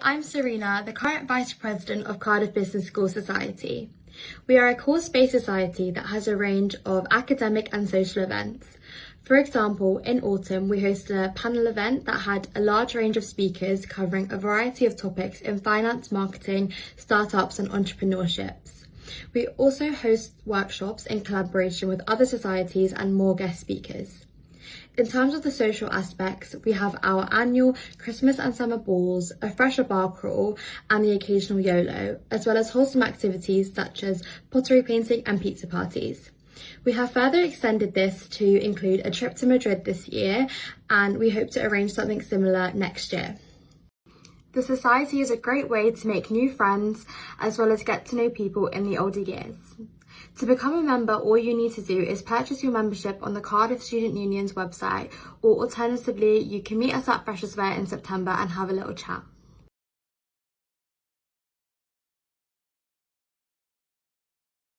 I'm Serena, the current Vice President of Cardiff Business School Society. We are a course-based society that has a range of academic and social events. For example, in autumn, we hosted a panel event that had a large range of speakers covering a variety of topics in finance, marketing, startups and entrepreneurships. We also host workshops in collaboration with other societies and more guest speakers. In terms of the social aspects, we have our annual Christmas and summer balls, a fresher bar crawl and the occasional YOLO, as well as wholesome activities such as pottery painting and pizza parties. We have further extended this to include a trip to Madrid this year, and we hope to arrange something similar next year. The Society is a great way to make new friends as well as get to know people in the older years. To become a member, all you need to do is purchase your membership on the Cardiff Student Union's website, or alternatively, you can meet us at Freshers Fair in September and have a little chat.